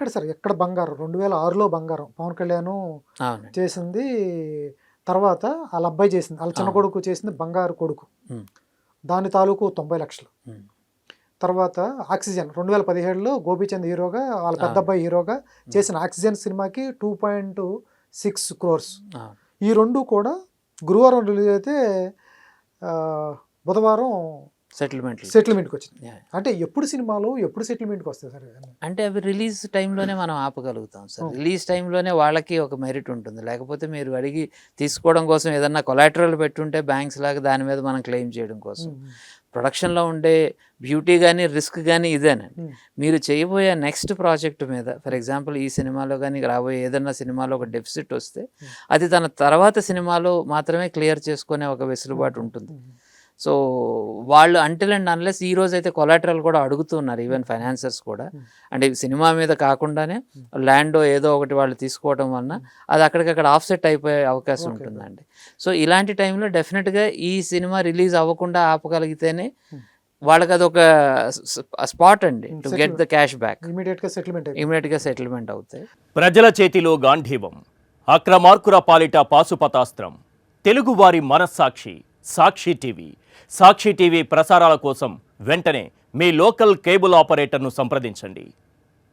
ఎక్కడ సార్ ఎక్కడ బంగారం 2006లో బంగారం పవన్ కళ్యాణ్ అవునండి. చేసింది. తర్వాత వాళ్ళ అబ్బాయి చేసింది, వాళ్ళ చిన్న కొడుకు చేసింది బంగారు కొడుకు, ఉమ్, దాని తాలూకు 90 లక్షలు. ఉమ్, తర్వాత ఆక్సిజన్ 2017లో గోపీచంద్ హీరోగా వాళ్ళ పెద్ద అబ్బాయి హీరోగా చేసిన ఆక్సిజన్ సినిమాకి 2.6 crores. అవును. ఈ రెండు కూడా గురువారం రిలీజ్ అయితే బుధవారం సెటిల్మెంట్లు. సెటిల్మెంట్కి వచ్చింది. Yeah. అంటే ఎప్పుడు సినిమాలు ఎప్పుడు సెటిల్మెంట్కి వస్తాయి సార్ ఇవన్నీ? అంటే అవి రిలీజ్ టైంలోనే మనం ఆపగలుగుతాం సార్. అవును. రిలీజ్ టైంలోనే వాళ్ళకి ఒక మెరిట్ ఉంటుంది. లేకపోతే మీరు అడిగి తీసుకోవడం కోసం ఏదన్నా కొలాటరల్ పెట్టుంటే బ్యాంక్స్ లాగా దాని మీద మనం క్లెయిమ్ చేయడం కోసం. ప్రొడక్షన్లో ఉండే బ్యూటీ కానీ రిస్క్ కానీ ఇదేనండి. మీరు చేయబోయే నెక్స్ట్ ప్రాజెక్ట్ మీద ఫర్ ఎగ్జాంపుల్ ఈ సినిమాలో కానీ రాబోయే ఏదన్నా సినిమాలో ఒక డెఫిసిట్ వస్తే అది తన తర్వాత సినిమాలో మాత్రమే క్లియర్ చేసుకునే ఒక వెసులుబాటు ఉంటుంది. సో వాళ్ళు అంటిల్ అండ్ అన్లెస్ ఈ రోజు అయితే కొలాటరల్ కూడా అడుగుతున్నారు ఈవెన్ ఫైనాన్సర్స్ కూడా. అంటే సినిమా మీద కాకుండానే ల్యాండ్ ఏదో ఒకటి వాళ్ళు తీసుకోవడం వలన అది అక్కడికక్కడ ఆఫ్సెట్ అయిపోయే అవకాశం ఉంటుందండి. సో ఇలాంటి టైంలో డెఫినెట్గా ఈ సినిమా రిలీజ్ అవ్వకుండా ఆపగలిగితేనే వాళ్ళకి అదొక స్పాట్ అండి to get the cash back. ఇమీడియట్గా సెటిల్మెంట్ అవుతాయి. ప్రజల చేతిలో గాంధీవం, అక్రమార్కుల పాలిట పాశుపతాస్త్రం. తెలుగువారి మనస్సాక్షి సాక్షి టీవీ. సాక్షి టీవీ ప్రసారాల కోసం వెంటనే మీ లోకల్ కేబుల్ ఆపరేటర్ను సంప్రదించండి.